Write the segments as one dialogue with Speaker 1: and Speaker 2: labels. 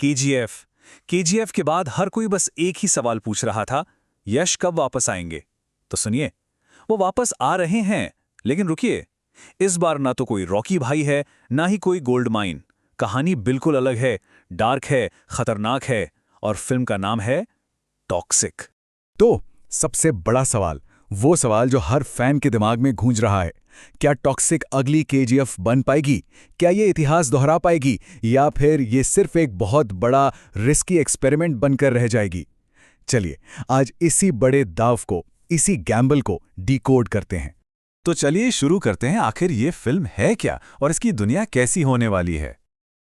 Speaker 1: KGF. KGF के बाद हर कोई बस एक ही सवाल पूछ रहा था, यश कब वापस आएंगे? तो सुनिए, वो वापस आ रहे हैं, लेकिन रुकिए, इस बार ना तो कोई रॉकी भाई है, ना ही कोई गोल्ड माइन। कहानी बिल्कुल अलग है, डार्क है, खतरनाक है, और फिल्म का नाम है टॉक्सिक।
Speaker 2: तो सबसे बड़ा सवाल, वो सवाल जो हर फैन के दिमाग में गूंज रहा है, क्या टॉक्सिक अगली केजीएफ बन पाएगी? क्या ये इतिहास दोहरा पाएगी, या फिर ये सिर्फ एक बहुत बड़ा रिस्की एक्सपेरिमेंट बनकर रह जाएगी? चलिए आज इसी बड़े दाव को, इसी गैम्बल को डिकोड करते हैं।
Speaker 1: तो चलिए शुरू करते हैं, आखिर ये फिल्म है क्या और इसकी दुनिया कैसी होने वाली है।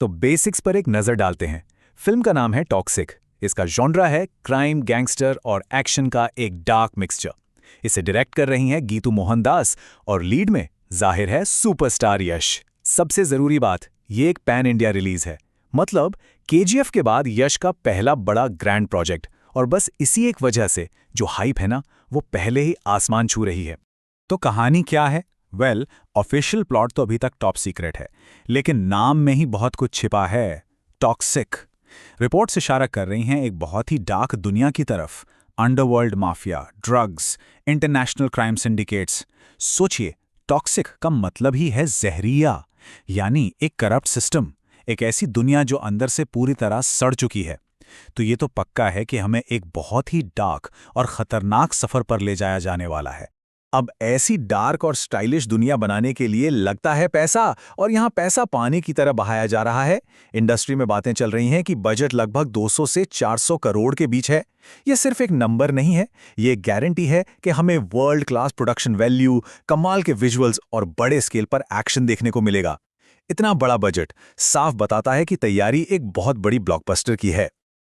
Speaker 1: तो बेसिक्स पर एक नज़र डालते हैं। फिल्म का नाम है टॉक्सिक। इसका जॉनरा है क्राइम, गैंगस्टर और एक्शन का एक डार्क मिक्सचर। इसे डायरेक्ट कर रही हैं गीतू मोहनदास और लीड में जाहिर है सुपरस्टार यश। सबसे जरूरी बात, ये एक पैन इंडिया रिलीज है, मतलब केजीएफ के बाद यश का पहला बड़ा ग्रैंड प्रोजेक्ट, और बस इसी एक वजह से जो हाइप है ना, वो पहले ही आसमान छू रही है। तो कहानी क्या है? वेल, ऑफिशियल प्लॉट तो अभी तक टॉप सीक्रेट है, लेकिन नाम में ही बहुत कुछ छिपा है। टॉक्सिक। रिपोर्ट्स इशारा कर रही हैं एक बहुत ही डार्क दुनिया की तरफ। Underworld mafia, drugs, international crime syndicates. सोचिए, टॉक्सिक का मतलब ही है जहरिया, यानी एक करप्ट सिस्टम, एक ऐसी दुनिया जो अंदर से पूरी तरह सड़ चुकी है। तो ये तो पक्का है कि हमें एक बहुत ही डार्क और खतरनाक सफर पर ले जाया जाने वाला है। अब ऐसी डार्क और स्टाइलिश दुनिया बनाने के लिए लगता है पैसा, और यहाँ पैसा पानी की तरह बहाया जा रहा है। इंडस्ट्री में बातें चल रही हैं कि बजट लगभग 200 से 400 करोड़ के बीच है। ये सिर्फ एक नंबर नहीं है, ये एक गारंटी है कि हमें वर्ल्ड क्लास प्रोडक्शन वैल्यू, कमाल के विजुअल्स और बड़े स्केल पर एक्शन देखने को मिलेगा। इतना बड़ा बजट साफ बताता है कि तैयारी एक बहुत बड़ी ब्लॉकबस्टर की है।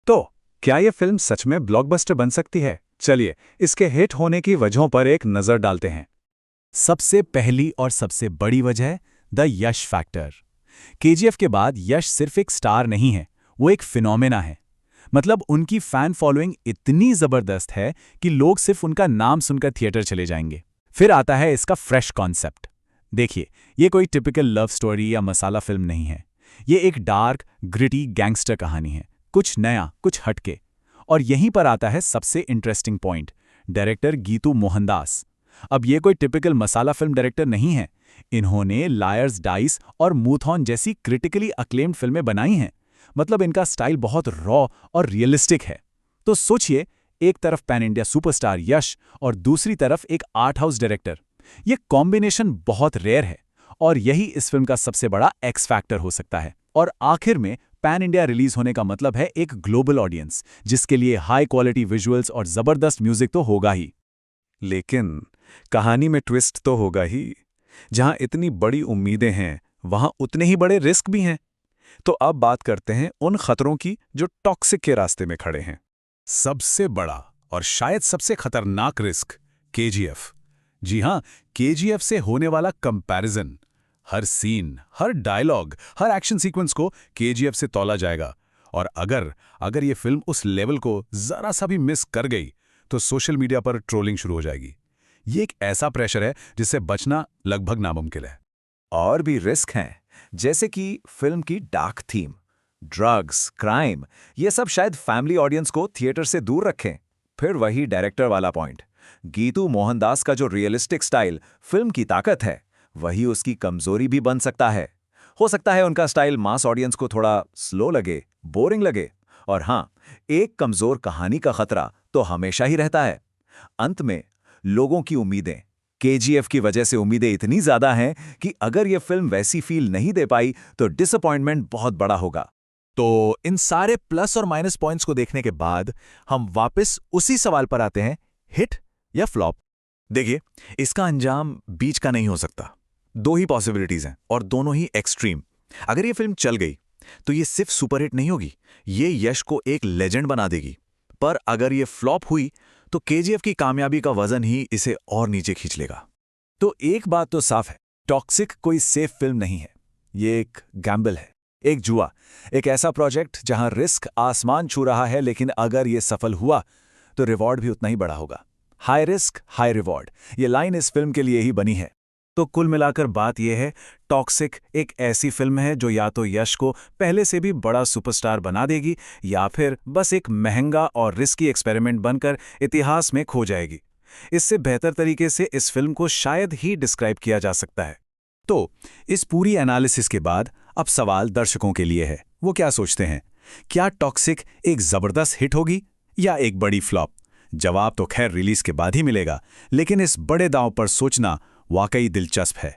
Speaker 1: तो क्या यह फिल्म सच में ब्लॉकबस्टर बन सकती है? चलिए इसके हिट होने की वजहों पर एक नजर डालते हैं। सबसे पहली और सबसे बड़ी वजह, द यश फैक्टर। केजीएफ के बाद यश सिर्फ एक स्टार नहीं है, वो एक फिनोमेना है। मतलब उनकी फैन फॉलोइंग इतनी जबरदस्त है कि लोग सिर्फ उनका नाम सुनकर थिएटर चले जाएंगे। फिर आता है इसका फ्रेश कॉन्सेप्ट। देखिए, ये कोई टिपिकल लव स्टोरी या मसाला फिल्म नहीं है। ये एक डार्क, ग्रिटी गैंगस्टर कहानी है, कुछ नया, कुछ हटके। और यहीं पर आता है सबसे interesting point, director Geetu Mohandas. अब ये कोई टिपिकल मसाला फिल्म डायरेक्टर नहीं है। इन्होंने लायर्स डाइस और मूथॉन जैसी क्रिटिकली अक्लेम्ड फिल्में बनाई हैं। मतलब इनका स्टाइल बहुत रॉ और रियलिस्टिक है। तो सोचिए, एक तरफ पैन इंडिया सुपरस्टार यश और दूसरी तरफ एक आर्ट हाउस डायरेक्टर। ये कॉम्बिनेशन बहुत रेयर है, और यही इस फिल्म का सबसे बड़ा एक्स फैक्टर हो सकता है। और आखिर में पैन इंडिया रिलीज होने का मतलब है एक ग्लोबल ऑडियंस, जिसके लिए हाई क्वालिटी विजुअल्स और जबरदस्त म्यूजिक तो होगा ही। लेकिन कहानी में ट्विस्ट तो होगा ही। जहां इतनी बड़ी उम्मीदें हैं, वहां उतने ही बड़े रिस्क भी हैं। तो अब बात करते हैं उन खतरों की जो टॉक्सिक के रास्ते में खड़े हैं। सबसे बड़ा और शायद सबसे खतरनाक रिस्क, केजीएफ। जी हां, केजीएफ से होने वाला कंपैरिजन। हर सीन, हर डायलॉग, हर एक्शन सीक्वेंस को केजीएफ से तौला जाएगा। और अगर ये फिल्म उस लेवल को जरा सा भी मिस कर गई, तो सोशल मीडिया पर ट्रोलिंग शुरू हो जाएगी। ये एक ऐसा प्रेशर है जिससे बचना लगभग नामुमकिन है।
Speaker 3: और भी रिस्क हैं, जैसे कि फिल्म की डार्क थीम, ड्रग्स, क्राइम, ये सब शायद फैमिली ऑडियंस को थिएटर से दूर रखें। फिर वही डायरेक्टर वाला पॉइंट, गीतू मोहनदास का जो रियलिस्टिक स्टाइल फिल्म की ताकत है, वही उसकी कमजोरी भी बन सकता है। हो सकता है उनका स्टाइल मास ऑडियंस को थोड़ा स्लो लगे, बोरिंग लगे। और हाँ, एक कमजोर कहानी का खतरा तो हमेशा ही रहता है। अंत में लोगों की उम्मीदें, केजीएफ की वजह से उम्मीदें इतनी ज्यादा हैं कि अगर यह फिल्म वैसी फील नहीं दे पाई तो डिसअपॉइंटमेंट बहुत बड़ा होगा।
Speaker 1: तो इन सारे प्लस और माइनस पॉइंट्स को देखने के बाद हम वापस उसी सवाल पर आते हैं, हिट या फ्लॉप। देखिए, इसका अंजाम बीच का नहीं हो सकता। दो ही पॉसिबिलिटीज हैं, और दोनों ही एक्सट्रीम। अगर ये फिल्म चल गई तो ये सिर्फ सुपरहिट नहीं होगी, ये यश को एक लेजेंड बना देगी। पर अगर ये फ्लॉप हुई तो केजीएफ की कामयाबी का वजन ही इसे और नीचे खींच लेगा। तो एक बात तो साफ है, टॉक्सिक कोई सेफ फिल्म नहीं है। ये एक गैम्बल है, एक जुआ, एक ऐसा प्रोजेक्ट जहां रिस्क आसमान छू रहा है, लेकिन अगर ये सफल हुआ तो रिवॉर्ड भी उतना ही बड़ा होगा। हाई रिस्क हाई रिवॉर्ड, ये लाइन इस फिल्म के लिए ही बनी है। तो कुल मिलाकर बात यह है, टॉक्सिक एक ऐसी फिल्म है जो या तो यश को पहले से भी बड़ा सुपरस्टार बना देगी या फिर बस एक महंगा और रिस्की एक्सपेरिमेंट बनकर इतिहास में खो जाएगी। इससे बेहतर तरीके से इस फिल्म को शायद ही डिस्क्राइब किया जा सकता है।
Speaker 2: तो इस पूरी एनालिसिस के बाद अब सवाल दर्शकों के लिए है, वो क्या सोचते हैं? क्या टॉक्सिक एक जबरदस्त हिट होगी या एक बड़ी फ्लॉप? जवाब तो खैर रिलीज के बाद ही मिलेगा, लेकिन इस बड़े दांव पर सोचना वाकई दिलचस्प है।